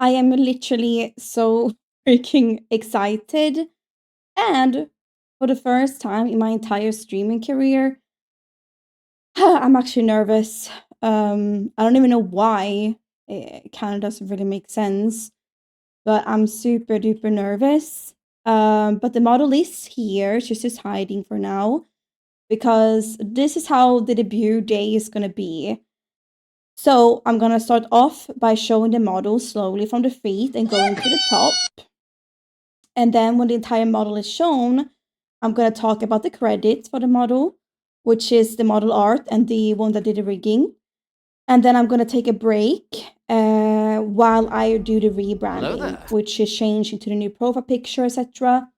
I am literally so freaking excited. And for the first time in my entire streaming career, I'm actually nervous. I don't even know why. It kind of doesn't really make sense, but I'm super duper nervous. But the model is here. She's just hiding for now because this is how the debut day is gonna be. So I'm gonna start off by showing the model slowly from the feet and going to the top. And then when the entire model is shown, I'm gonna talk about the credits for the model, which is the model art and the one that did the rigging. And then I'm gonna take a break while I do the rebranding, which is changing to the new profile picture, etc.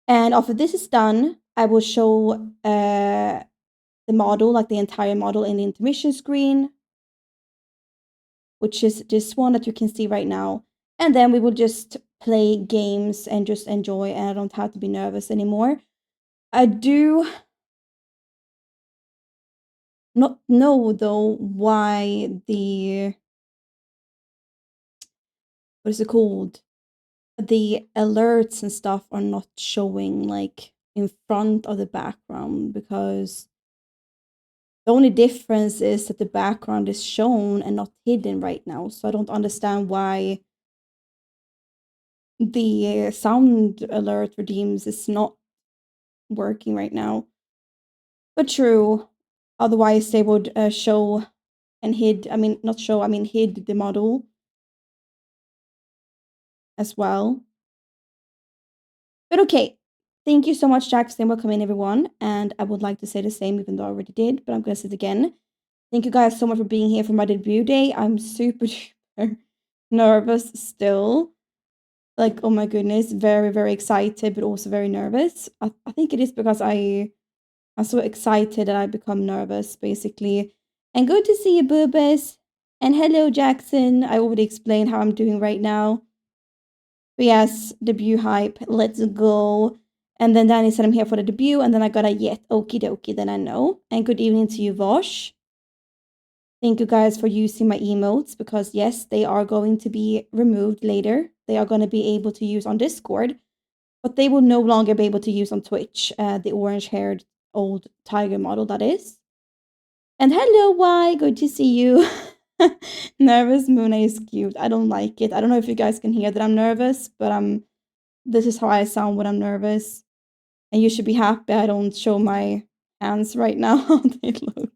And after this is done, I will show the model, like the entire model in the intermission screen, which is this one that you can see right now. And then we will just play games and just enjoy, and I don't have to be nervous anymore. I do not know though why the what is it called? The alerts and stuff are not showing like in front of the background, because the only difference is that the background is shown and not hidden right now. So I don't understand why the sound alert redeems is not working right now. But true. Otherwise, they would show and hid. I mean, not show. I mean, hid the model as well. But okay. Thank you so much, Jackson. Welcome in, everyone. And I would like to say the same, even though I already did. But I'm going to say it again. Thank you guys so much for being here for my debut day. I'm super nervous still. Like, oh my goodness, very, very excited, but also very nervous. I think it is because I'm so excited that I become nervous, basically. And good to see you, Boobas. And hello, Jackson. I already explained how I'm doing right now. But yes, debut hype. Let's go. And then Danny said I'm here for the debut, and then I got a yet. Okie dokie, then I know. And good evening to you, Vosh. Thank you guys for using my emotes, because yes, they are going to be removed later. They are going to be able to use on Discord, but they will no longer be able to use on Twitch, the orange-haired old tiger model that is. And hello, Y, good to see you. Nervous Muna is cute. I don't like it. I don't know if you guys can hear that I'm nervous, but this is how I sound when I'm nervous. And you should be happy I don't show my hands right now. How they look.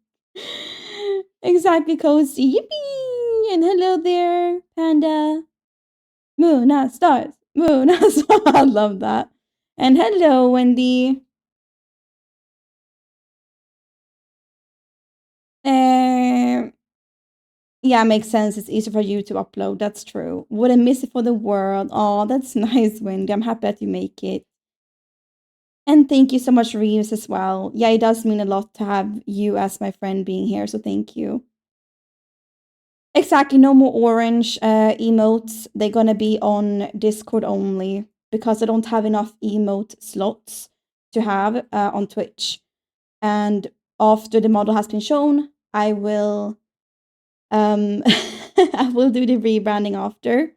Exactly, Cozy. Yippee! And hello there, Panda. Muna stars. Muna stars. I love that. And hello, Wendy. Yeah, makes sense. It's easier for you to upload. That's true. Wouldn't miss it for the world. Oh, that's nice, Wendy. I'm happy that you make it. And thank you so much, Reeves, as well. Yeah, it does mean a lot to have you as my friend being here, so thank you. Exactly, no more orange emotes. They're gonna be on Discord only, because I don't have enough emote slots to have on Twitch. And after the model has been shown, I will I will do the rebranding after.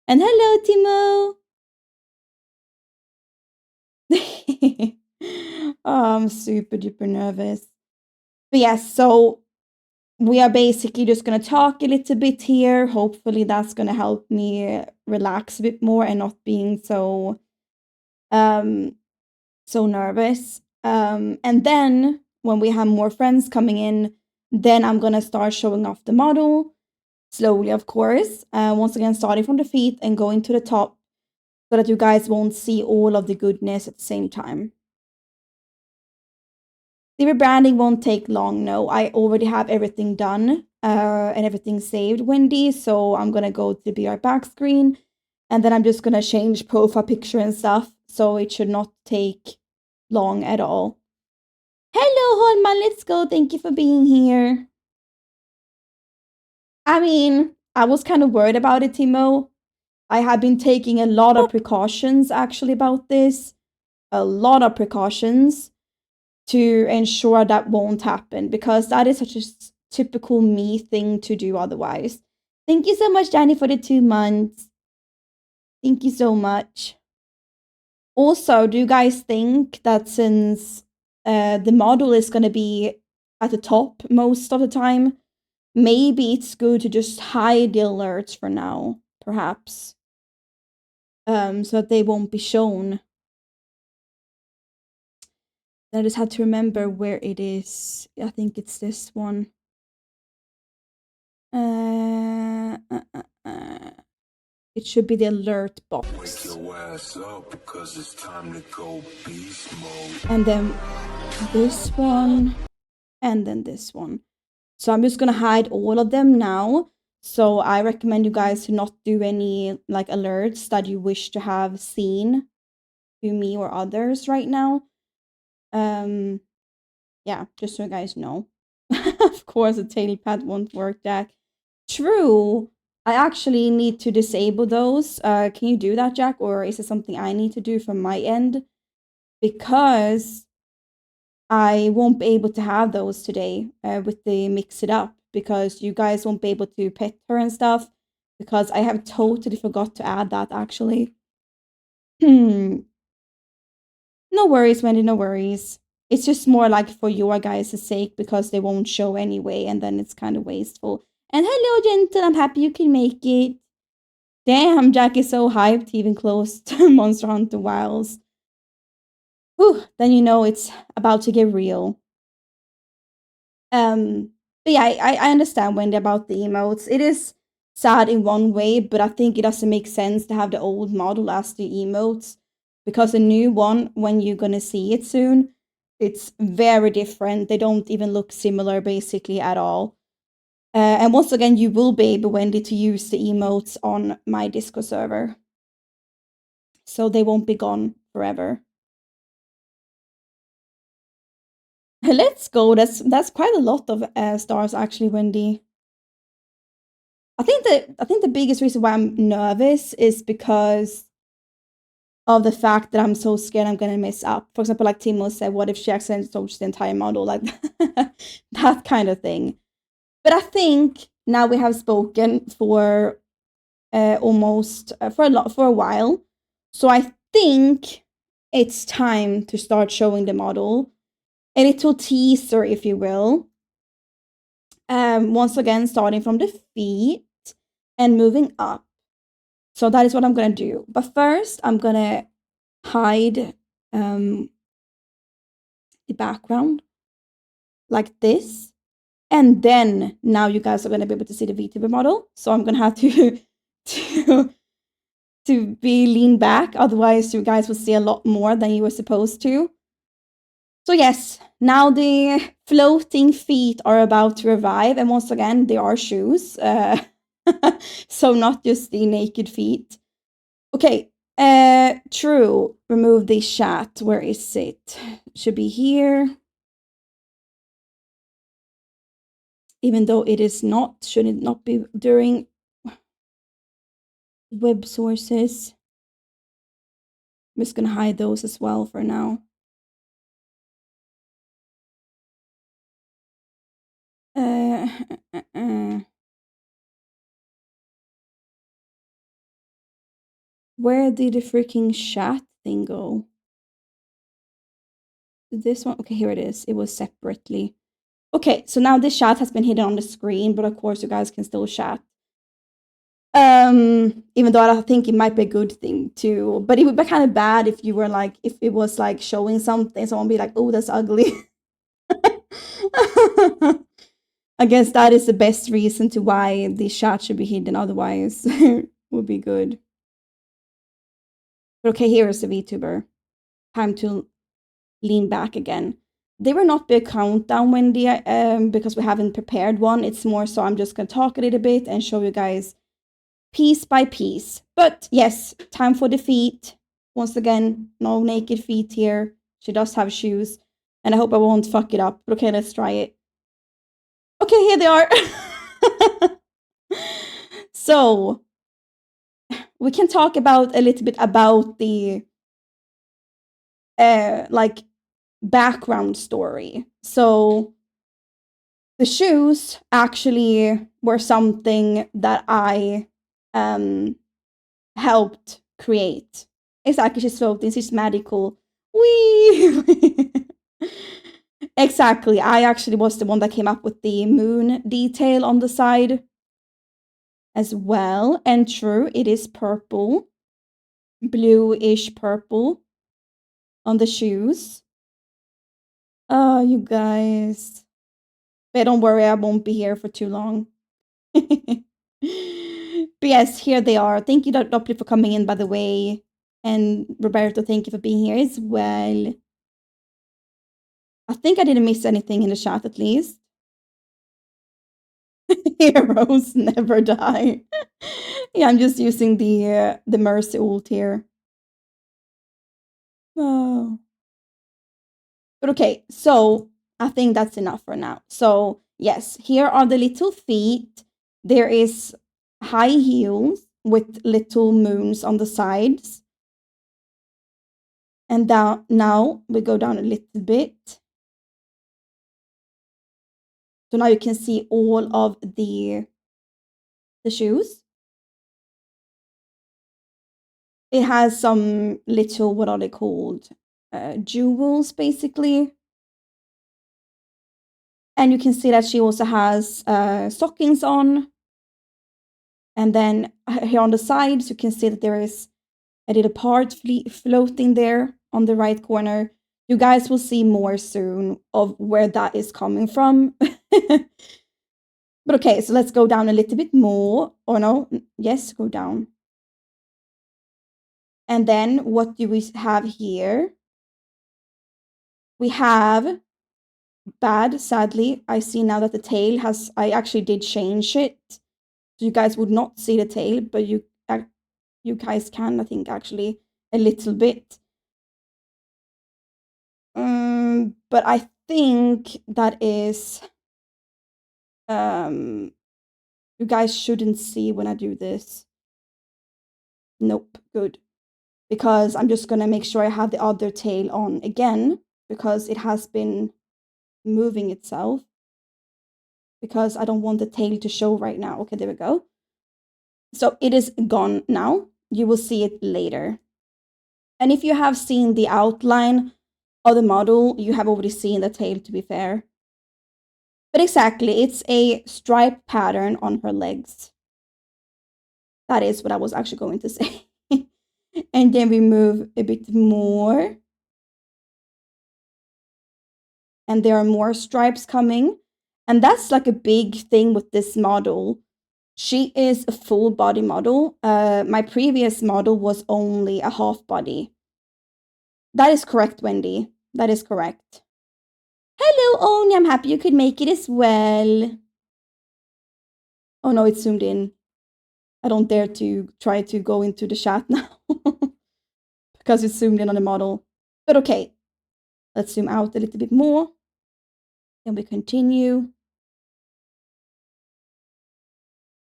And hello, Timo. Oh, I'm super duper nervous. But yes, so we are basically just gonna talk a little bit here. Hopefully that's gonna help me relax a bit more and not being so so nervous. And then when we have more friends coming in, then I'm gonna start showing off the model slowly, of course. Once again, starting from the feet and going to the top, so that you guys won't see all of the goodness at the same time. The rebranding won't take long, no. I already have everything done and everything saved, Wendy. So I'm gonna go to the BR back screen, and then I'm just gonna change profile picture and stuff. So it should not take long at all. Hello, Holman, let's go. Thank you for being here. I mean, I was kind of worried about it, Timo. I have been taking a lot of precautions actually about this. A lot of precautions to ensure that won't happen, because that is such a typical me thing to do otherwise. Thank you so much, Danny, for the 2 months. Thank you so much. Also, do you guys think that since the model is going to be at the top most of the time, maybe it's good to just hide the alerts for now, perhaps, so that they won't be shown. I just had to remember where it is. I think it's this one. It should be the alert box. And then this one, and then this one. So I'm just gonna hide all of them now. So I recommend you guys to not do any like alerts that you wish to have seen to me or others right now. Yeah, just so you guys know. Of course, the tail pad won't work, Jack. True. I actually need to disable those. Can you do that, Jack? Or is it something I need to do from my end? Because I won't be able to have those today with the mix it up. Because you guys won't be able to pet her and stuff. Because I have totally forgot to add that, actually. No worries, Wendy, no worries. It's just more like for your guys' sake because they won't show anyway, and then it's kind of wasteful. And hello, Gentle, I'm happy you can make it. Damn, Jack is so hyped, he even closed Monster Hunter Wilds. Whew, then you know it's about to get real. But yeah, I understand Wendy about the emotes. It is sad in one way, but I think it doesn't make sense to have the old model as the emotes because the new one, when you're gonna see it soon, it's very different. They don't even look similar basically at all. And once again, you will be able, Wendy, to use the emotes on my Discord server. So they won't be gone forever. Let's go. That's quite a lot of stars actually, Wendy. I think the biggest reason why I'm nervous is because of the fact that I'm so scared I'm gonna mess up. For example, like Timo said, what if she accidentally touched the entire model? Like that kind of thing. But I think now we have spoken for almost for a while. So I think it's time to start showing the model. A little teaser, if you will. Once again, starting from the feet and moving up. So that is what I'm gonna do. But first, I'm gonna hide the background like this. And then now you guys are gonna be able to see the VTuber model. So I'm gonna have to to be lean back, otherwise you guys will see a lot more than you were supposed to. So yes, now the floating feet are about to revive, and once again, they are shoes. So not just the naked feet. Okay, true. Remove the chat. Where is it? Should be here. Even though it is not, should it not be during web sources? I'm just gonna hide those as well for now. Where did the freaking chat thing go? This one? Okay, here it is. It was separately. Okay, so now this chat has been hidden on the screen, but of course you guys can still chat. Even though I think it might be a good thing too, but it would be kind of bad if you were like, if it was like showing something, someone be like, oh, that's ugly. I guess that is the best reason to why the chat should be hidden, otherwise it would be good. But okay, here is the VTuber. Time to lean back again. There will not be a countdown, Wendy, because we haven't prepared one. It's more so I'm just going to talk a little bit and show you guys piece by piece. But yes, time for the feet. Once again, no naked feet here. She does have shoes. And I hope I won't fuck it up. But okay, let's try it. Okay, here they are. So, we can talk about a little bit about the like background story. So The shoes actually were something that I helped create. Exactly, she's floating, she's magical. Whee! Exactly, I actually was the one that came up with the moon detail on the side as well. And true, it is purple, bluish purple on the shoes. Oh, you guys. But don't worry, I won't be here for too long. But yes, here they are. Thank you, Doppler, for coming in, by the way. And Roberto, thank you for being here as well. I think I didn't miss anything in the chat, at least. Heroes never die. Yeah, I'm just using the Mercy ult here. Oh. But okay, so I think that's enough for now. So yes, here are the little feet. There is high heels with little moons on the sides. And now we go down a little bit. So now you can see all of the shoes. It has some little, what are they called? Jewels, basically. And you can see that she also has stockings on. And then here on the sides, you can see that there is a little part floating there on the right corner. You guys will see more soon of where that is coming from. But okay, so let's go down a little bit more. Or no, yes, go down. And then what do we have here? We have bad, sadly. I see now that the tail has, I actually did change it. So you guys would not see the tail, but you guys can, I think, actually, a little bit. But I think that is, you guys shouldn't see when I do this. Nope, good. Because I'm just gonna make sure I have the other tail on again, because it has been moving itself. Because I don't want the tail to show right now. Okay, there we go. So it is gone now. You will see it later. And if you have seen the outline of the model, you have already seen the tail, to be fair. But exactly, it's a stripe pattern on her legs. That is what I was actually going to say. And then we move a bit more. And there are more stripes coming. And that's like a big thing with this model. She is a full body model. My previous model was only a half body. That is correct, Wendy. That is correct. Hello, Oni. I'm happy you could make it as well. Oh no, it's zoomed in. I don't dare to try to go into the chat now. Because it's zoomed in on the model. But okay, let's zoom out a little bit more. Then we continue.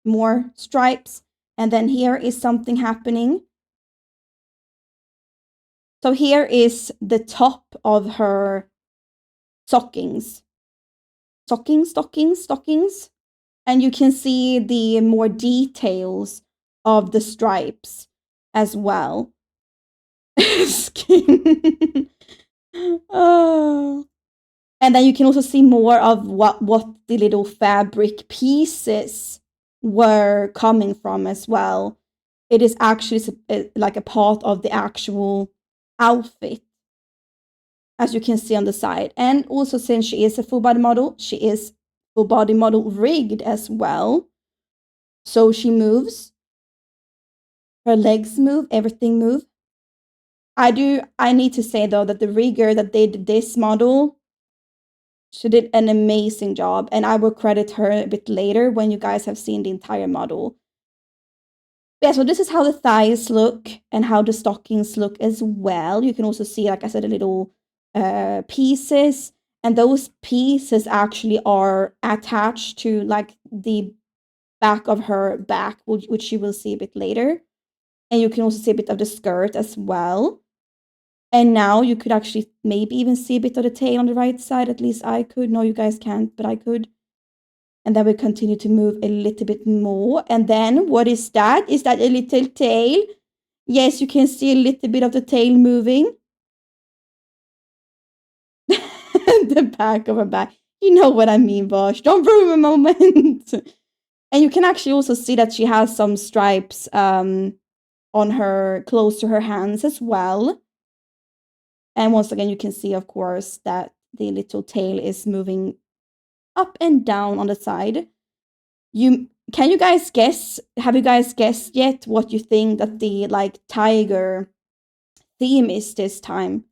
More stripes. And then here is something happening. So here is the top of her stockings. Stockings. And you can see the more details of the stripes as well. Skin. Oh. And then you can also see more of what the little fabric pieces were coming from as well. It is actually like a part of the actual outfit, as you can see on the side. And also, since she is a full body model, she is full body model rigged as well. So she moves, her legs move, everything move. I need to say though that the rigger that did this model, she did an amazing job, and I will credit her a bit later when you guys have seen the entire model. Yeah, so this is how the thighs look and how the stockings look as well. You can also see, like I said, the little pieces, and those pieces actually are attached to like the back of her back, which you will see a bit later. And you can also see a bit of the skirt as well. And now you could actually maybe even see a bit of the tail on the right side. At least I could. No, you guys can't, but I could. And then we continue to move a little bit more. And then what is that? Is that a little tail? Yes, you can see a little bit of the tail moving. The back of her back. You know what I mean, Bosch. Don't ruin a moment. And you can actually also see that she has some stripes on her, close to her hands as well. And once again, you can see, of course, that the little tail is moving up and down on the side. Can you guys guess? Have you guys guessed yet what you think that the like tiger theme is this time?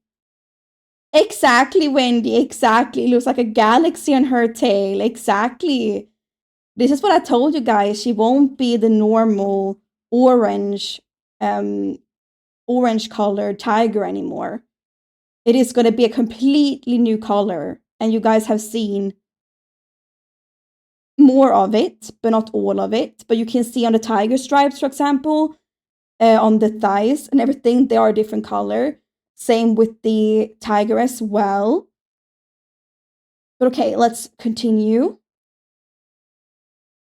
Exactly, Wendy. Exactly. It looks like a galaxy on her tail. Exactly. This is what I told you guys. She won't be the normal orange, orange colored tiger anymore. It is going to be a completely new color. And you guys have seen more of it, but not all of it. But you can see on the tiger stripes, for example, on the thighs and everything, they are a different color. Same with the tiger as well. But okay, let's continue.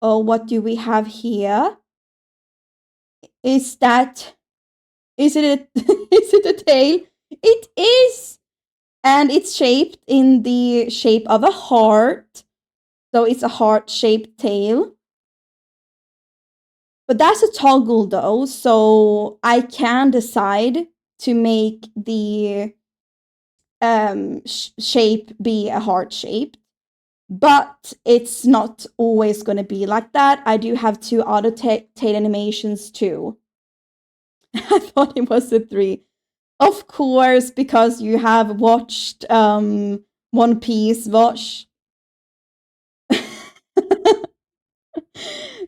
Oh, what do we have here? Is it is it a tail? It is! And it's shaped in the shape of a heart. So it's a heart-shaped tail. But that's a toggle though, so I can decide to make the shape be a heart shape. But it's not always going to be like that. I do have 2 other tail animations too. I thought it was a 3. Of course, because you have watched One Piece, Watch.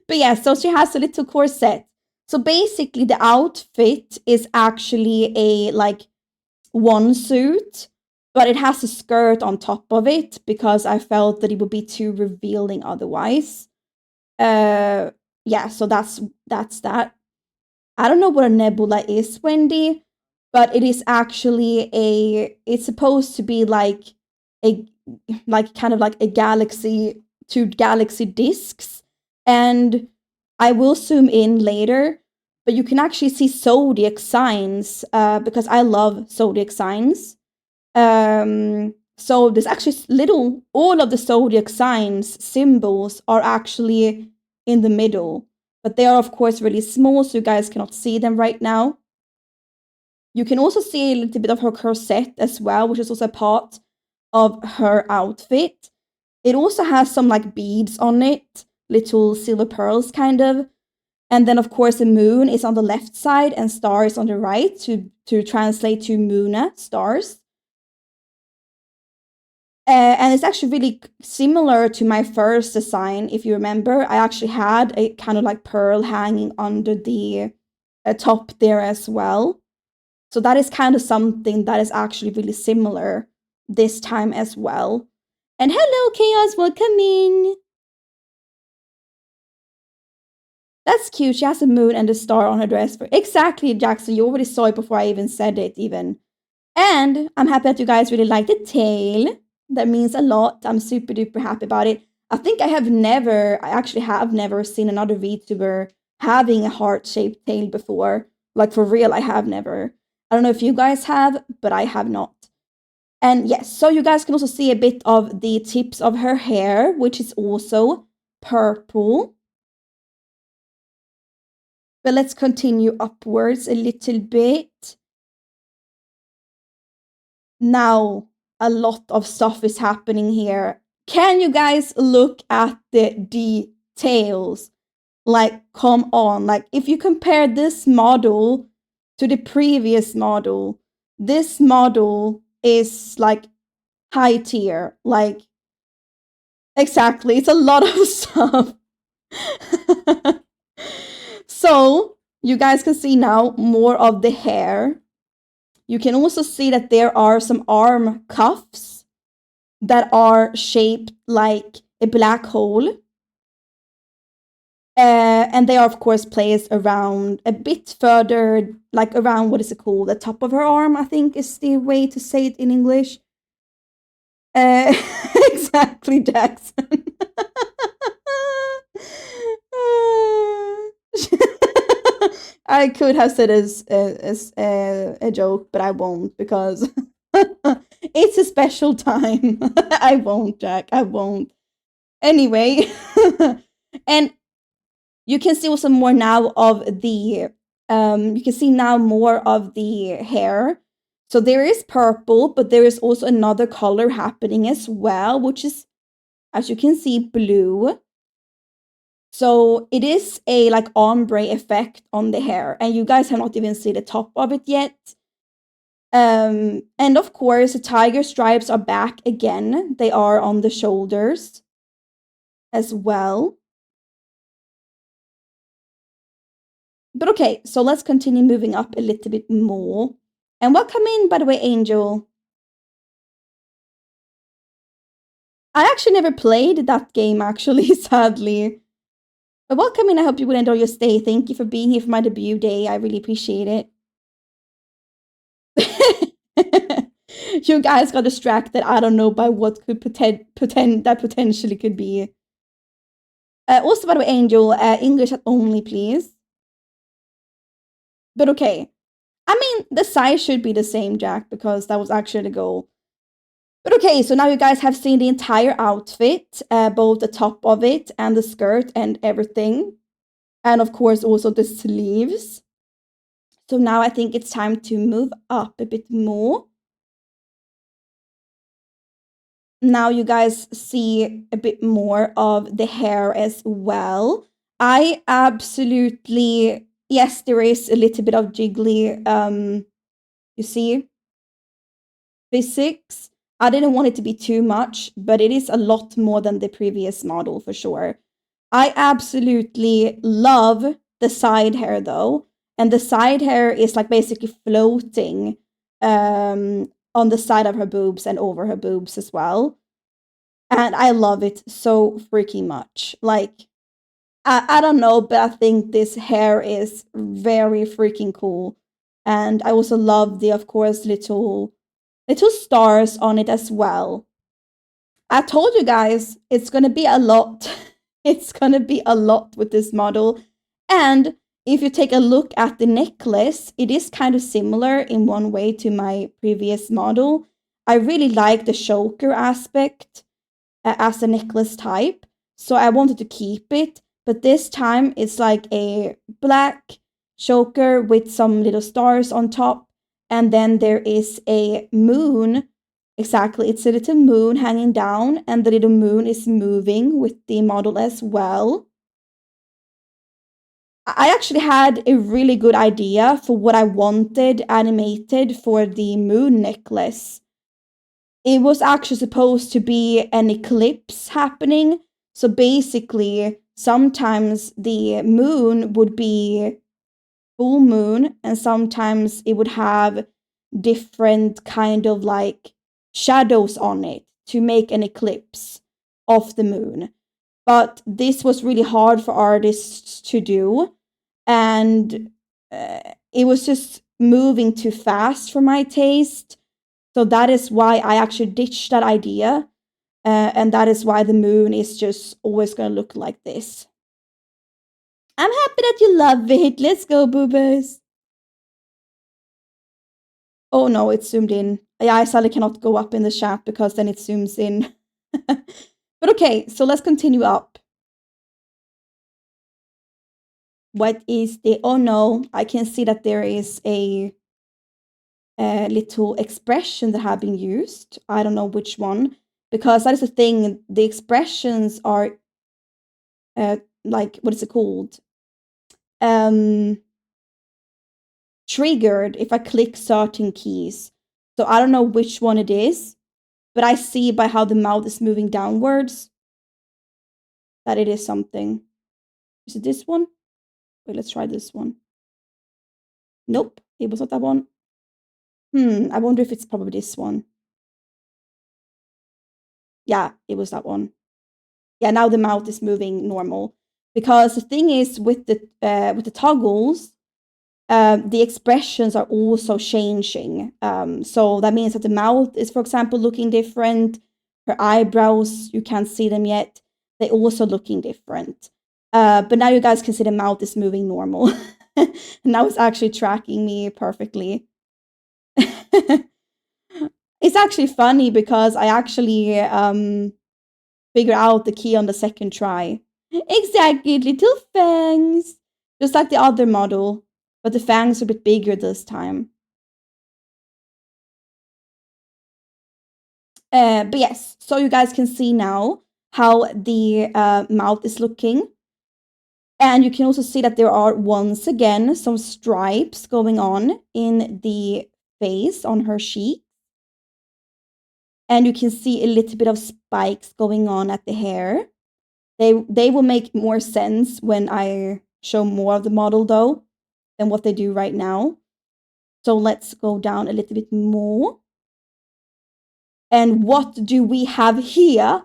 But yeah, so she has a little corset. So basically the outfit is actually a like one suit, but it has a skirt on top of it because I felt that it would be too revealing otherwise. Yeah, so that's that. I don't know what a nebula is, Wendy, but it is actually it's supposed to be like a kind of like a galaxy, 2 galaxy disks. And I will zoom in later, but you can actually see zodiac signs because I love zodiac signs. So there's actually all of the zodiac signs symbols are actually in the middle, but they are of course really small, so you guys cannot see them right now. You can also see a little bit of her corset as well, which is also part of her outfit. It also has some like beads on it, little silver pearls kind of. And then of course the moon is on the left side and stars on the right to translate to Muna, stars. And it's actually really similar to my first design. If you remember, I actually had a kind of like pearl hanging under the top there as well. So that is kind of something that is actually really similar this time as well. And hello, Chaos, welcome in. That's cute. She has a moon and a star on her dress. Exactly, Jackson. You already saw it before I even said it, even. And I'm happy that you guys really like the tail. That means a lot. I'm super duper happy about it. I think I actually have never seen another VTuber having a heart-shaped tail before. Like for real, I have never. I don't know if you guys have, but I have not. And yes, so you guys can also see a bit of the tips of her hair, which is also purple. But let's continue upwards a little bit. Now, a lot of stuff is happening here. Can you guys look at the details? Like, come on. Like, if you compare this model to the previous model, this model is like high tier. Like, exactly. It's a lot of stuff. So, you guys can see now more of the hair. You can also see that there are some arm cuffs that are shaped like a black hole. And they are, of course, placed around a bit further, like around, what is it called? The top of her arm, I think is the way to say it in English. Exactly, Jackson. I could have said as a joke, but I won't because it's a special time. I won't, Jack. I won't. Anyway, and you can see also more now of the you can see now more of the hair. So there is purple, but there is also another color happening as well, which is, as you can see, blue. So it is a like ombre effect on the hair, and you guys have not even seen the top of it yet. And of course, the tiger stripes are back again. They are on the shoulders as well. But okay, so let's continue moving up a little bit more. And welcome in, by the way, Angel. I actually never played that game, actually, sadly. But welcome in. I hope you will enjoy your stay. Thank you for being here for my debut day. I really appreciate it. You guys got distracted. I don't know by what could potentially could be. Also, by the way, Angel, English only, please. But okay. I mean, the size should be the same, Jack, because that was actually the goal. But okay, so now you guys have seen the entire outfit, both the top of it and the skirt and everything. And of course, also the sleeves. So now I think it's time to move up a bit more. Now you guys see a bit more of the hair as well. I absolutely, yes, there is a little bit of jiggly, you see, physics. I didn't want it to be too much, but it is a lot more than the previous model for sure. I absolutely love the side hair though. And the side hair is like basically floating on the side of her boobs and over her boobs as well. And I love it so freaking much. Like, I don't know, but I think this hair is very freaking cool. And I also love the, of course, little stars on it as well. I told you guys it's gonna be a lot. It's gonna be a lot with this model. And if you take a look at the necklace, it is kind of similar in one way to my previous model. I really like the choker aspect as a necklace type, so I wanted to keep it. But this time it's like a black choker with some little stars on top, and then there is a moon. Exactly, it's a little moon hanging down, and the little moon is moving with the model as well. I actually had a really good idea for what I wanted animated for the moon necklace. It was actually supposed to be an eclipse happening. So basically, sometimes the moon would be full moon, and sometimes it would have different kind of like shadows on it to make an eclipse of the moon. But this was really hard for artists to do, and it was just moving too fast for my taste. So that is why I actually ditched that idea. And that is why the moon is just always going to look like this. I'm happy that you love it. Let's go, boobers. Oh no, it's zoomed in. Yeah, I sadly cannot go up in the chat because then it zooms in. But okay, so let's continue up. What is the... Oh no, I can see that there is a little expression that have been used. I don't know which one, because that is the thing. The expressions are like, what is it called? Triggered if I click certain keys. So I don't know which one it is, but I see by how the mouth is moving downwards that it is something. Is it this one? Wait, let's try this one. Nope, it was not that one. I wonder if it's probably this one. Yeah, it was that one. Yeah, now the mouth is moving normal. Because the thing is with the toggles, the expressions are also changing. So that means that the mouth is, for example, looking different. Her eyebrows, you can't see them yet. They're also looking different. But now you guys can see the mouth is moving normal. Now it's actually tracking me perfectly. It's actually funny because I actually figure out the key on the second try. Exactly, little fangs. Just like the other model, but the fangs are a bit bigger this time. But yes, so you guys can see now how the mouth is looking. And you can also see that there are, once again, some stripes going on in the face on her cheek. And you can see a little bit of spikes going on at the hair. They will make more sense when I show more of the model, though, than what they do right now. So let's go down a little bit more. And what do we have here?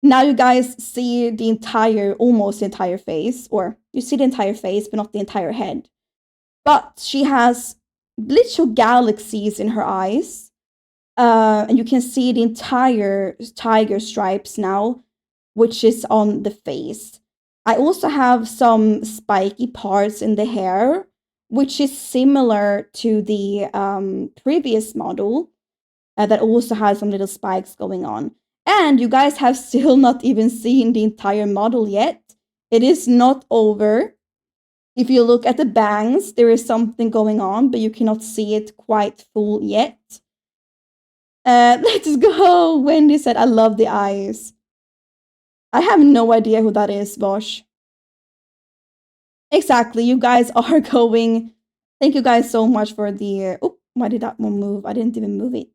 Now you guys see the entire, almost the entire face, or you see the entire face, but not the entire head. But she has little galaxies in her eyes. And you can see the entire tiger stripes now, which is on the face. I also have some spiky parts in the hair, which is similar to the previous model that also has some little spikes going on. And you guys have still not even seen the entire model yet. It is not over. If you look at the bangs, there is something going on, but you cannot see it quite full yet. Let's go! Wendy said, I love the eyes. I have no idea who that is, Bosch. Exactly, you guys are going. Thank you guys so much for the. Oh, why did that one move? I didn't even move it.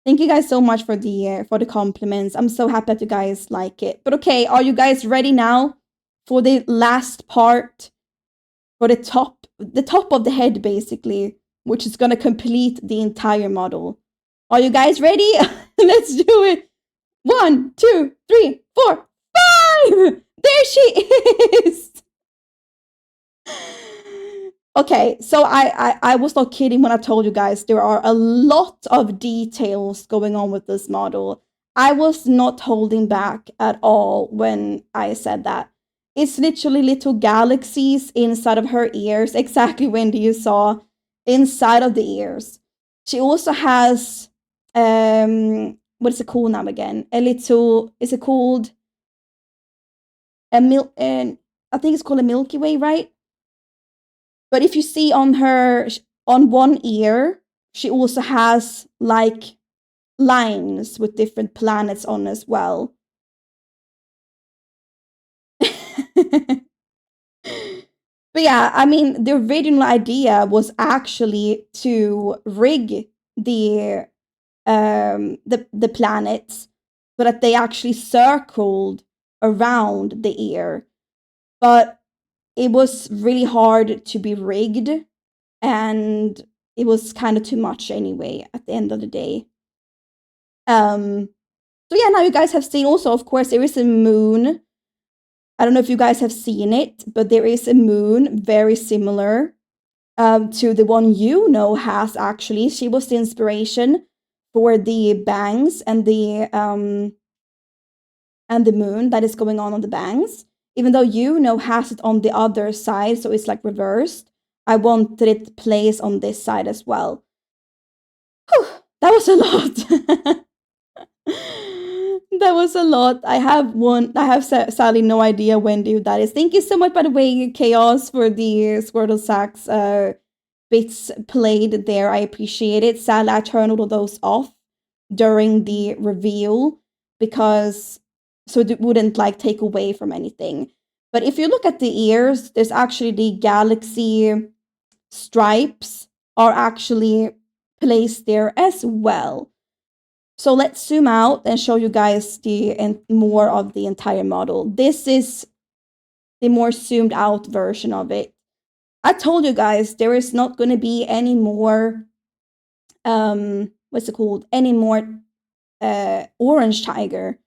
Thank you guys so much for the compliments. I'm so happy that you guys like it. But okay, are you guys ready now for the last part? For the top of the head, basically, which is gonna complete the entire model. Are you guys ready? Let's do it. 1, 2, 3, 4, 5! There she is! Okay, so I was not kidding when I told you guys there are a lot of details going on with this model. I was not holding back at all when I said that. It's literally little galaxies inside of her ears, exactly, Wendy, you saw, inside of the ears. She also has, what's it called now again? A little, is it called a I think it's called a Milky Way, right? But if you see on her, on one ear, she also has like lines with different planets on as well. But yeah, I mean, the original idea was actually to rig the planets so that they actually circled around the ear. But it was really hard to be rigged, and it was kind of too much anyway at the end of the day. So yeah, now you guys have seen also, of course, there is a moon. I don't know if you guys have seen it, but there is a moon very similar to the one Yuno has actually. She was the inspiration for the bangs and the moon that is going on the bangs. Even though Yuno has it on the other side, so it's like reversed, I wanted it placed on this side as well. Whew, that was a lot. That was a lot. I have sadly no idea when due that is. Thank you so much, by the way, Chaos, for the Squirtle Sax bits played there. I appreciate it. Sadly, I turned all of those off during the reveal because so it wouldn't like take away from anything. But if you look at the ears, there's actually the galaxy stripes are actually placed there as well. So let's zoom out and show you guys the more of the entire model. This is the more zoomed out version of it. I told you guys there is not going to be any more what's it called? Any more orange tiger.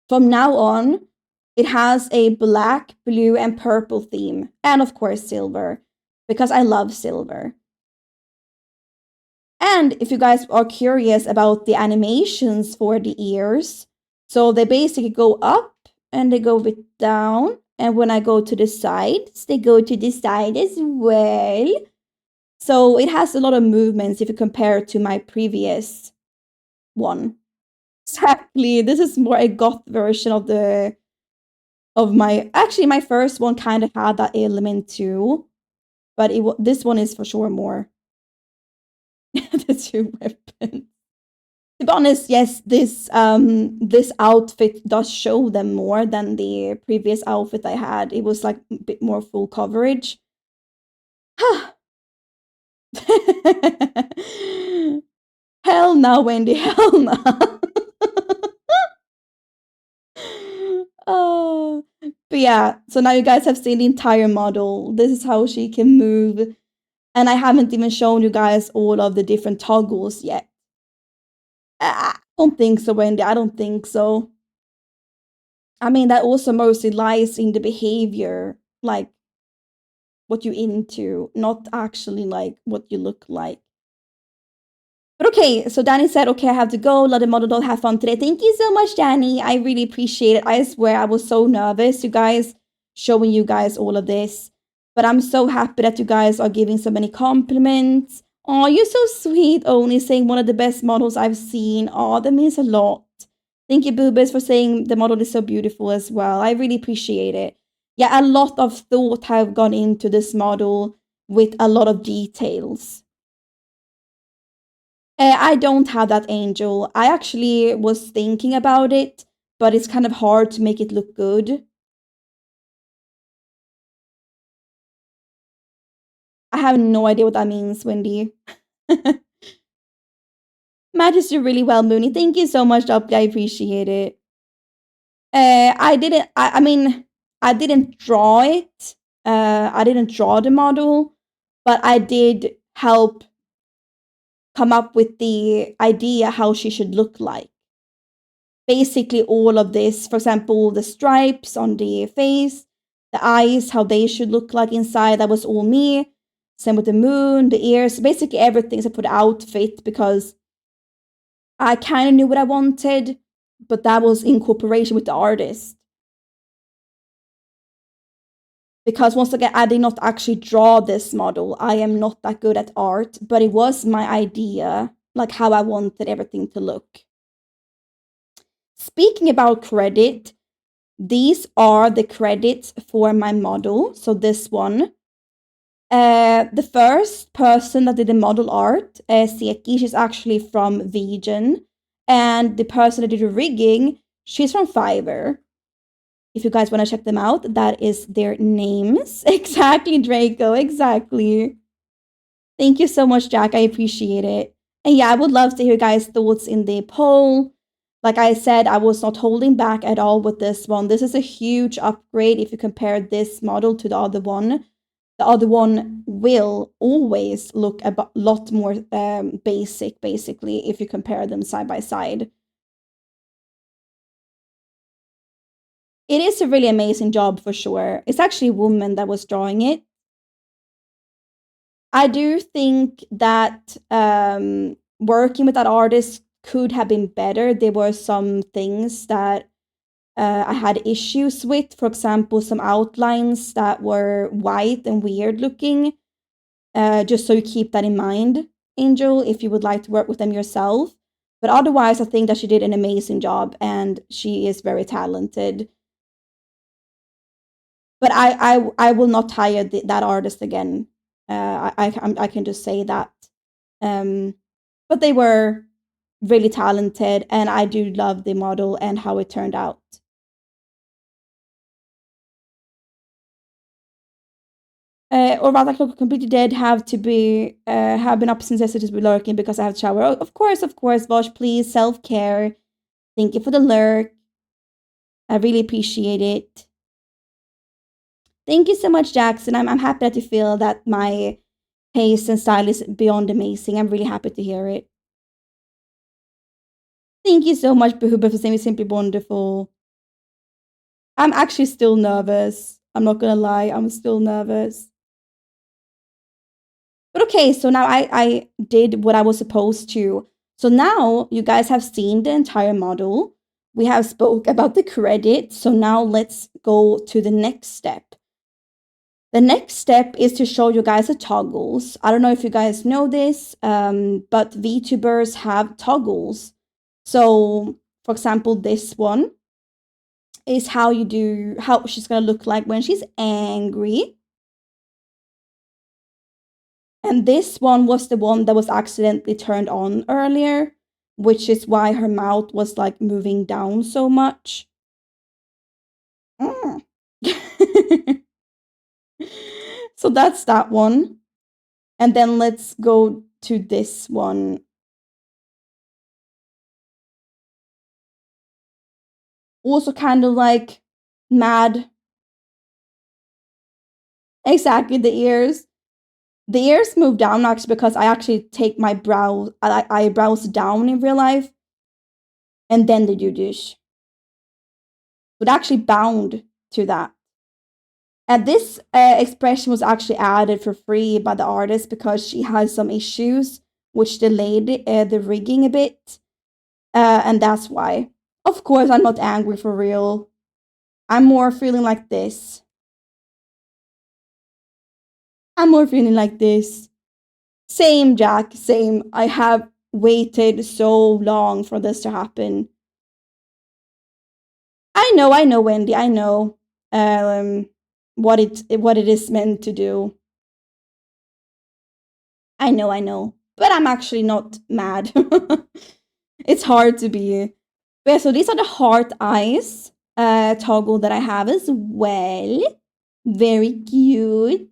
From now on, it has a black, blue, and purple theme, and of course silver, because I love silver. And if you guys are curious about the animations for the ears, so they basically go up and they go a bit down And when I go to the sides, they go to the side as well. So it has a lot of movements if you compare it to my previous one. Exactly. This is more a goth version of my actually my first one kind of had that element too, but this one is for sure more the two weapons. To be honest, yes, this outfit does show them more than the previous outfit I had. It was like a bit more full coverage. Hell no, Wendy, hell no. Oh, but yeah, so now you guys have seen the entire model. This is how she can move. And I haven't even shown you guys all of the different toggles yet. I don't think so, Wendy. I don't think so. I mean, that also mostly lies in the behavior, like what you're into, not actually like what you look like. But okay, so Danny said, okay, I have to go. Let the model doll have fun today. Thank you so much, Danny. I really appreciate it. I swear I was so nervous, you guys, showing you guys all of this. But I'm so happy that you guys are giving so many compliments. Oh, you're so sweet, Oni, saying one of the best models I've seen. Oh, that means a lot. Thank you, Boobas, for saying the model is so beautiful as well. I really appreciate it. Yeah, a lot of thought have gone into this model with a lot of details. I don't have that angel. I actually was thinking about it, but it's kind of hard to make it look good. I have no idea what that means, Wendy. Matches you really well, Mooney. Thank you so much, Doppy. I appreciate it. I didn't. I mean, I didn't draw it. I didn't draw the model, but I did help come up with the idea how she should look like. Basically, all of this, for example, the stripes on the face, the eyes, how they should look like inside, that was all me. Same with the moon, the ears, basically everything except for the outfit, because I kind of knew what I wanted, but that was in cooperation with the artist. Because once again, I did not actually draw this model. I am not that good at art, but it was my idea, like how I wanted everything to look. Speaking about credit, these are the credits for my model. So this one. The first person that did the model art, Seki, she's actually from Vegan. And the person that did the rigging, she's from Fiverr. If you guys want to check them out, that is their names. Exactly, Draco, exactly. Thank you so much, Jack. I appreciate it. And yeah, I would love to hear guys' thoughts in the poll. Like I said, I was not holding back at all with this one. This is a huge upgrade if you compare this model to the other one. The other one will always look a lot more basic, basically, if you compare them side by side. It is a really amazing job for sure. It's actually a woman that was drawing it. I do think that working with that artist could have been better. There were some things that I had issues with. For example, some outlines that were white and weird looking. Just so you keep that in mind, Angel, if you would like to work with them yourself. But otherwise, I think that she did an amazing job and she is very talented. But I will not hire that artist again. I can just say that. But they were really talented, and I do love the model and how it turned out. Or rather, completely dead. Have been up since yesterday to be lurking because I have to shower. Oh, of course, Vosh. Please self care. Thank you for the lurk. I really appreciate it. Thank you so much, Jackson. I'm happy that you feel that my taste and style is beyond amazing. I'm really happy to hear it. Thank you so much, Behuba, for saying simply wonderful. I'm actually still nervous. I'm not gonna lie, I'm still nervous. But okay, so now I did what I was supposed to. So now you guys have seen the entire model. we have spoke about the credit, so now let's go to the next step. The next step is to show you guys the toggles. I don't know if you guys know this, but VTubers have toggles. So, for example, this one is how she's gonna look like when she's angry. And this one was the one that was accidentally turned on earlier, which is why her mouth was like moving down so much. Mm. So that's that one. And then let's go to this one. Also kind of like mad. Exactly, the ears. The ears move down actually because I actually take my eyebrows down in real life. And then they do this. But actually bound to that. And this expression was actually added for free by the artist because she has some issues which delayed the rigging a bit. And that's why. Of course, I'm not angry for real. I'm more feeling like this. I'm more feeling like this. Same, Jack, same. I have waited so long for this to happen. I know, Wendy, I know what it is meant to do. I know. But I'm actually not mad. It's hard to be. But yeah, so these are the heart eyes toggle that I have as well. Very cute.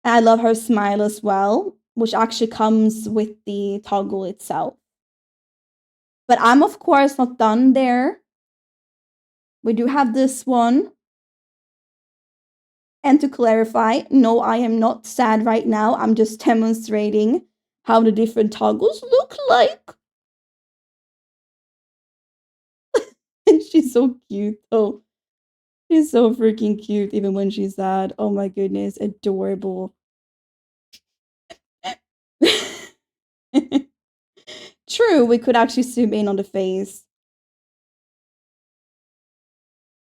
I love her smile as well, which actually comes with the toggle itself. But I'm, of course, not done there. We do have this one. And to clarify, no, I am not sad right now. I'm just demonstrating how the different toggles look like. And she's so cute, though. She's so freaking cute, even when she's sad. Oh my goodness, adorable. True, we could actually zoom in on the face.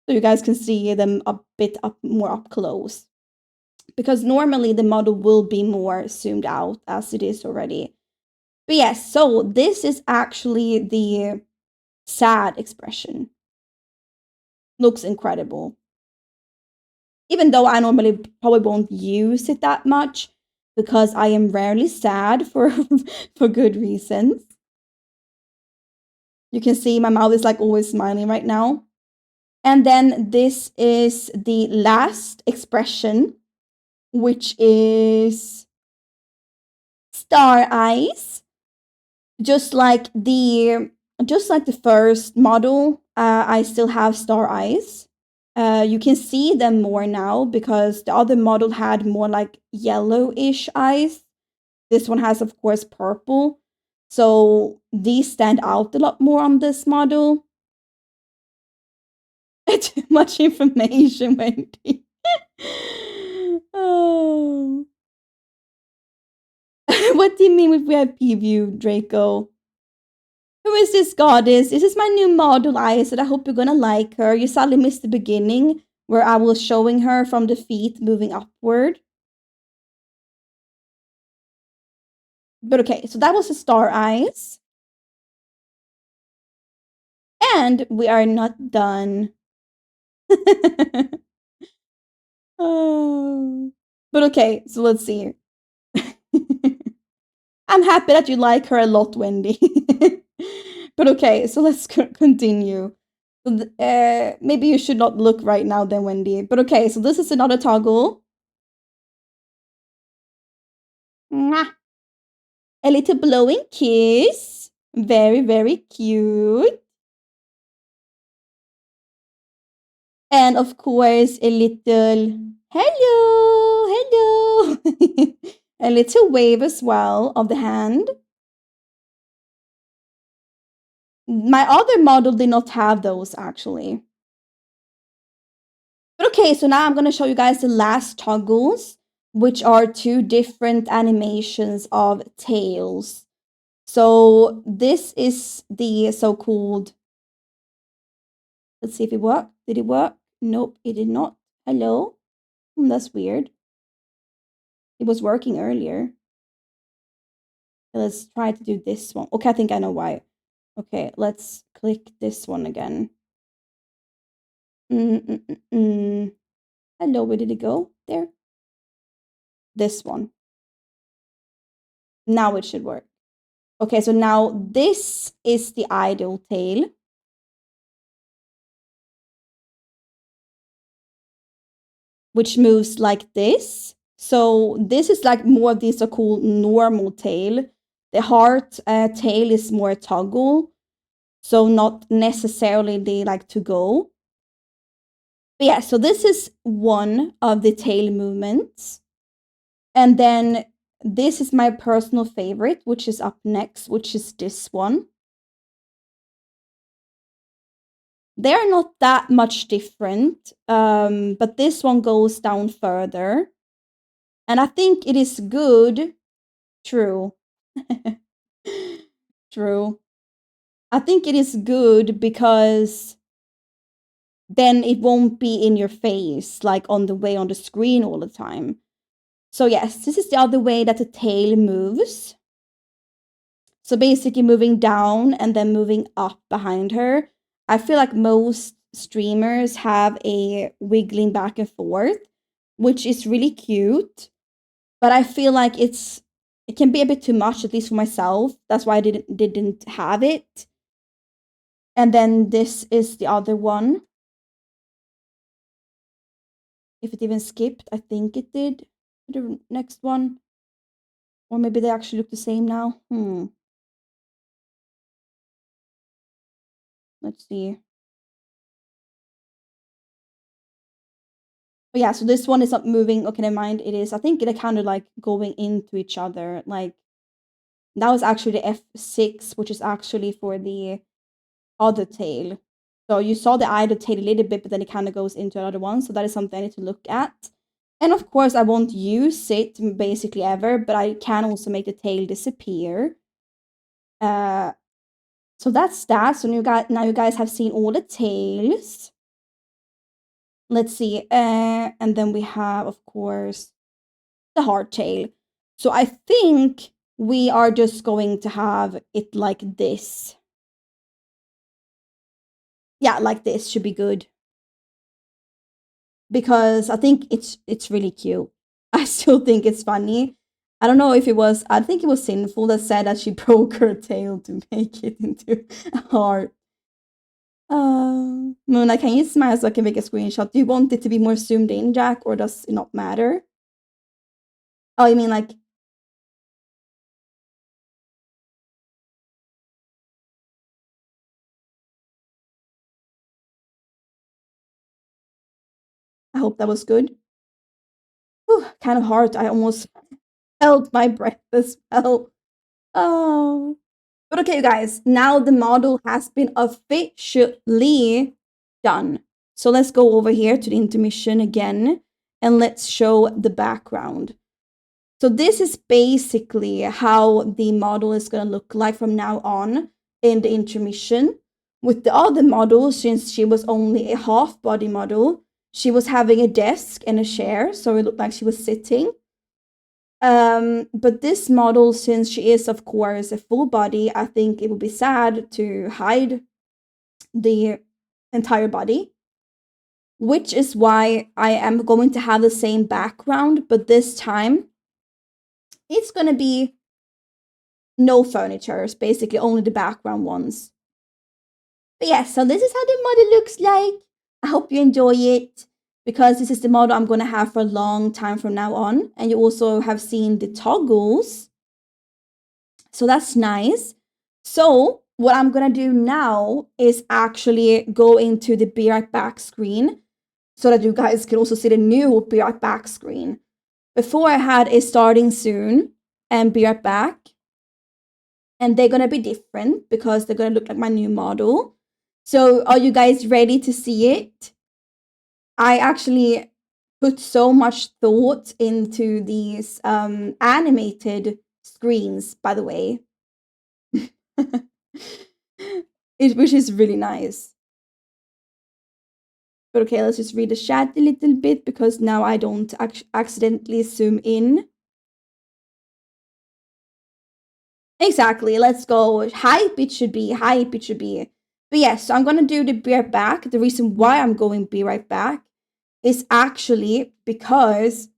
So you guys can see them a bit more up close. Because normally the model will be more zoomed out as it is already. But yes, so this is actually the sad expression. Looks incredible. Even though I normally probably won't use it that much because I am rarely sad for for good reasons. You can see my mouth is like always smiling right now. And then this is the last expression, which is star eyes. Just like the first model, I still have star eyes. You can see them more now because the other model had more like yellowish eyes. This one has, of course, purple. So these stand out a lot more on this model. Too much information, Wendy. Oh. What do you mean with VIP view, Draco? Who is this goddess? This is my new model, Isis. I hope you're gonna like her. You sadly missed the beginning where I was showing her from the feet moving upward. But okay, so that was the star eyes. And we are not done. Oh. But okay, so let's see. I'm happy that you like her a lot, Wendy. But okay, so let's continue. Maybe you should not look right now then, Wendy. But okay, so this is another toggle. Mwah. A little blowing kiss. Very, very cute. And of course, a little hello, hello. A little wave as well of the hand. My other model did not have those actually. But okay, so now I'm going to show you guys the last toggles, which are two different animations of tails. So this is the so-called, let's see if it worked. Did it work? Nope, it did not. Hello? That's weird. It was working earlier. Let's try to do this one. Okay, I think I know why. Okay, let's click this one again. Hello, where did it go? There. This one. Now it should work. Okay, so now this is the idle tail. Which moves like this. So this is like more of the so-called normal tail. The heart tail is more toggle. So not necessarily the like to go. But yeah, so this is one of the tail movements. And then this is my personal favorite, which is up next, which is this one. They're not that much different, but this one goes down further. And I think it is good. True. True. I think it is good because then it won't be in your face, like on the way on the screen all the time. So yes, this is the other way that the tail moves. So basically moving down and then moving up behind her. I feel like most streamers have a wiggling back and forth, which is really cute. But I feel like it can be a bit too much, at least for myself. That's why I didn't have it. And then this is the other one. If it even skipped, I think it did. The next one. Or maybe they actually look the same now. Let's see. But yeah, so this one is not moving. Okay, never mind. It is. I think they're kind of like going into each other. Like, that was actually the F6, which is actually for the other tail. So you saw the idle tail a little bit, but then it kind of goes into another one. So that is something I need to look at. And of course, I won't use it basically ever, but I can also make the tail disappear. So that's that. So now you guys have seen all the tails. Let's see. And then we have, of course, the hardtail. So I think we are just going to have it like this. Yeah, like this should be good. Because I think it's really cute. I still think it's funny. I don't know if it was, I think it was Sinful that said that she broke her tail to make it into a heart. Mona, can you smile so I can make a screenshot? Do you want it to be more zoomed in, Jack, or does it not matter? Oh, you mean like... I hope that was good. Whew, kind of hard. I almost held my breath as well. Oh. But okay, you guys, now the model has been officially done. So let's go over here to the intermission again, and let's show the background. So this is basically how the model is going to look like from now on in the intermission. With the other model, since she was only a half body model, she was having a desk and a chair, so it looked like she was sitting. But this model, since she is, of course, a full body, I think it would be sad to hide the entire body, which is why I am going to have the same background, but this time it's going to be no furniture, basically only the background ones. But yeah, so this is how the model looks like. I hope you enjoy it, because this is the model I'm going to have for a long time from now on. And you also have seen the toggles. So that's nice. So what I'm going to do now is actually go into the Be Right Back screen so that you guys can also see the new Be Right Back screen. Before I had a starting soon and Be Right Back. And they're going to be different because they're going to look like my new model. So are you guys ready to see it? I actually put so much thought into these animated screens, by the way. Which is really nice. But okay, let's just read the chat a little bit because now I don't accidentally zoom in. Exactly, let's go. Hype it should be, hype it should be. But yes, so I'm gonna do the Be Right Back. The reason why I'm going Be Right Back is actually because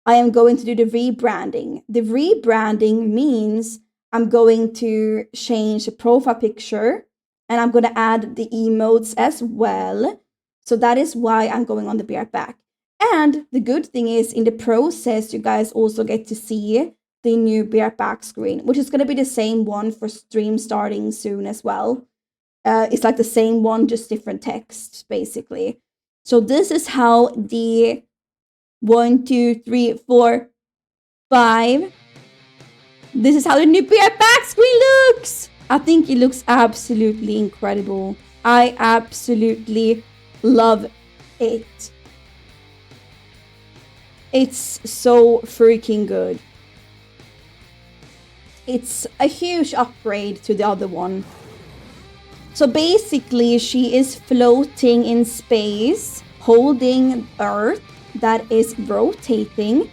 I am going to do the rebranding. The rebranding means I'm going to change the profile picture and I'm going to add the emotes as well. So that is why I'm going on the Be Right Back. And the good thing is, in the process, you guys also get to see the new Be Right Back screen, which is going to be the same one for stream starting soon as well. It's like the same one, just different text, basically. So this is how the 1, 2, 3, 4, 5. This is how the new Be Right Back screen looks. I think it looks absolutely incredible. I absolutely love it. It's so freaking good. It's a huge upgrade to the other one. So basically, she is floating in space, holding Earth that is rotating.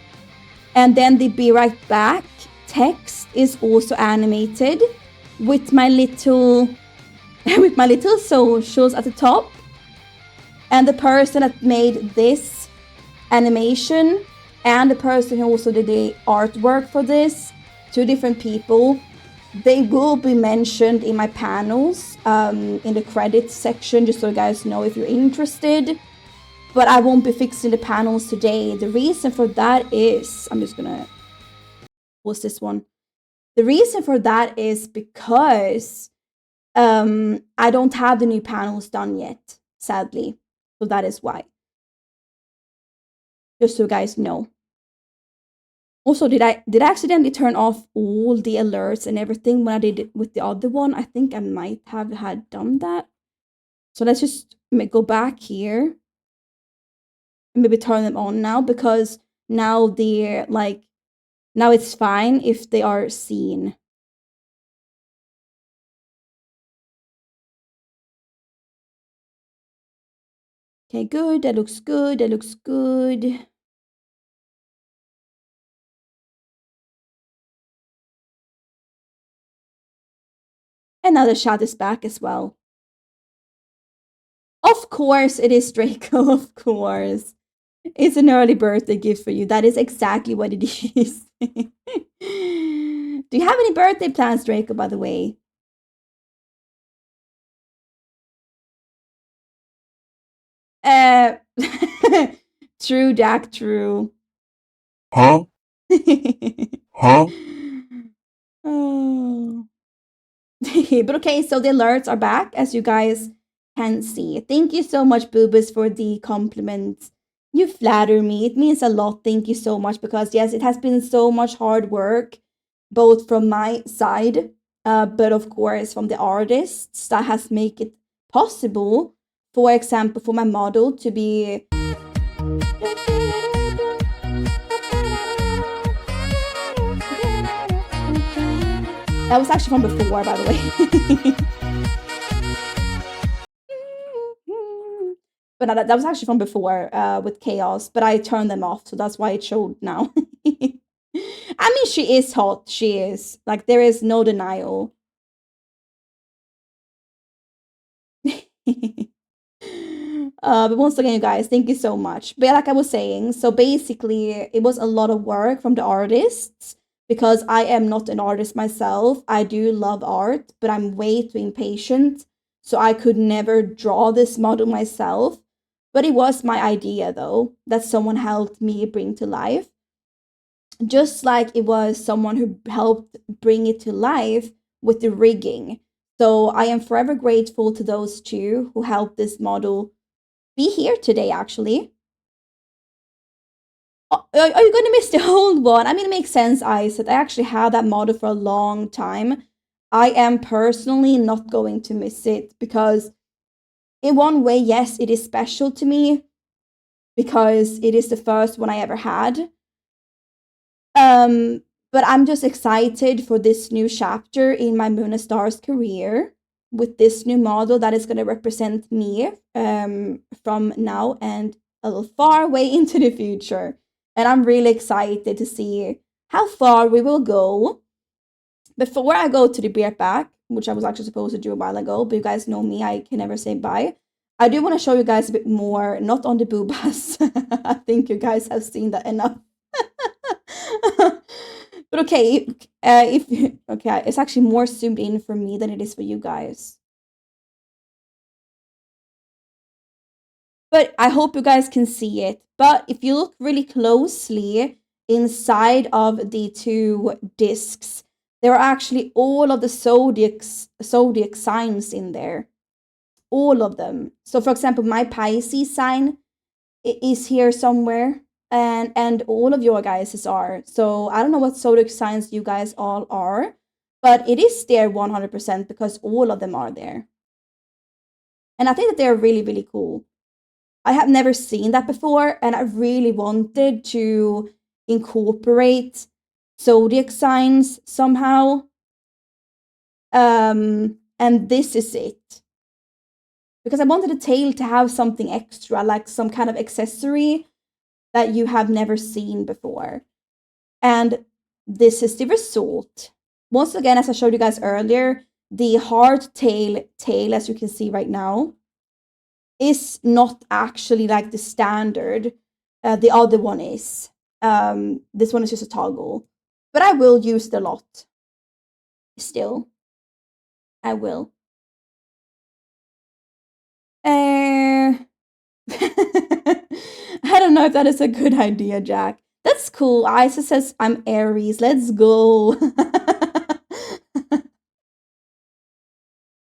And then the Be Right Back text is also animated with my little socials at the top. And the person that made this animation and the person who also did the artwork for this, 2 different people, they will be mentioned in my panels in the credits section, just so you guys know if you're interested. But I won't be fixing the panels today. The reason for that is, I'm just gonna, what's this one? The reason for that is because I don't have the new panels done yet, sadly. So that is why. Just so you guys know. Also, did I accidentally turn off all the alerts and everything when I did it with the other one? I think I might have had done that. So let's just go back here. Maybe turn them on now, because now they're like, now it's fine if they are seen. Okay, good. That looks good. That looks good. And now the shot is back as well. Of course, it is Draco. Of course. It's an early birthday gift for you. That is exactly what it is. Do you have any birthday plans, Draco, by the way? Uh, true, Jack, true. Huh? Huh? Oh. But okay, so the alerts are back, as you guys can see. Thank you so much, Boobas, for the compliment. You flatter me. It means a lot. Thank you so much, because yes, it has been so much hard work, both from my side, but of course from the artists that has made it possible. For example, for my model to be. That was actually from before, by the way. But that was actually from before with Chaos, but I turned them off, so that's why it showed now. I mean, she is hot. She is. Like, there is no denial. But once again, you guys, thank you so much. But like I was saying, so basically, it was a lot of work from the artists, because I am not an artist myself. I do love art, but I'm way too impatient, so I could never draw this model myself. But it was my idea, though, that someone helped me bring to life. Just like it was someone who helped bring it to life with the rigging. So I am forever grateful to those 2 who helped this model be here today, actually. Are you going to miss the old one? I mean, it makes sense, Iset. I actually had that model for a long time. I am personally not going to miss it, because in one way, yes, it is special to me, because it is the first one I ever had. But But I'm just excited for this new chapter in my Moon and Stars career with this new model that is going to represent me from now and a little far way into the future. And I'm really excited to see how far we will go. Before I go to the beer back, which I was actually supposed to do a while ago, but you guys know me, I can never say bye. I do want to show you guys a bit more, not on the boobas. I think you guys have seen that enough. But okay, okay, it's actually more zoomed in for me than it is for you guys. But I hope you guys can see it. But if you look really closely inside of the two discs, there are actually all of the zodiac signs in there. All of them. So for example, my Pisces sign is here somewhere, and all of your guys' are. So I don't know what zodiac signs you guys all are, but it is there 100% because all of them are there. And I think that they're really, really cool. I have never seen that before, and I really wanted to incorporate zodiac signs somehow. And this is it. Because I wanted the tail to have something extra, like some kind of accessory that you have never seen before. And this is the result. Once again, as I showed you guys earlier, the hard tail, as you can see right now, is not actually like the standard. The other one is. This one is just a toggle. But I will use it a lot. Still. I will. I don't know if that is a good idea, Jack. That's cool. Isa says I'm Aries. Let's go.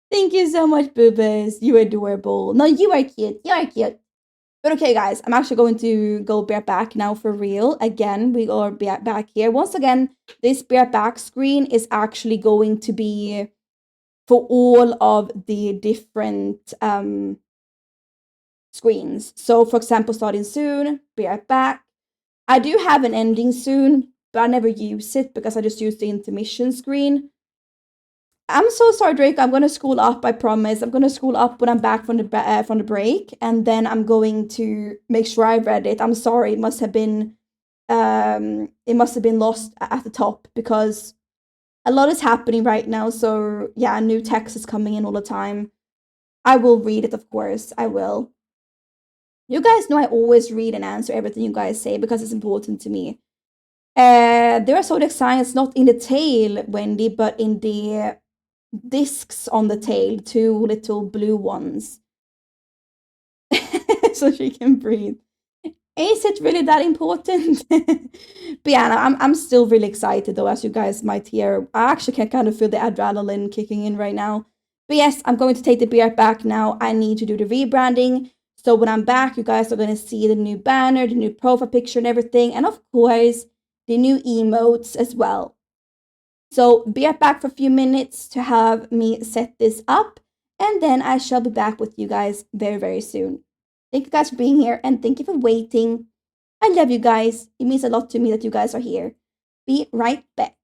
Thank you so much, Boobas. You adorable. No, you are cute. You are cute. But okay, guys, I'm actually going to go back now for real. Again, we are back here. Once again, this back screen is actually going to be for all of the different screens. So, for example, starting soon, back. I do have an ending soon, but I never use it because I just use the intermission screen. I'm so sorry, Drake. I'm gonna school up. I promise. I'm gonna school up when I'm back from the break, and then I'm going to make sure I read it. I'm sorry. It must have been lost at the top because a lot is happening right now. So yeah, new text is coming in all the time. I will read it, of course. I will. You guys know I always read and answer everything you guys say because it's important to me. There are zodiac signs not in the tail, Wendy, but in the discs on the tail, two little blue ones. So she can breathe. Is it really that important? But yeah, I'm still really excited though, as you guys might hear. I actually can kind of feel the adrenaline kicking in right now. But yes, I'm going to take the beer back now. I need to do the rebranding. So when I'm back, you guys are going to see the new banner, the new profile picture and everything. And of course, the new emotes as well. So be right back for a few minutes to have me set this up. And then I shall be back with you guys very, very soon. Thank you guys for being here and thank you for waiting. I love you guys. It means a lot to me that you guys are here. Be right back.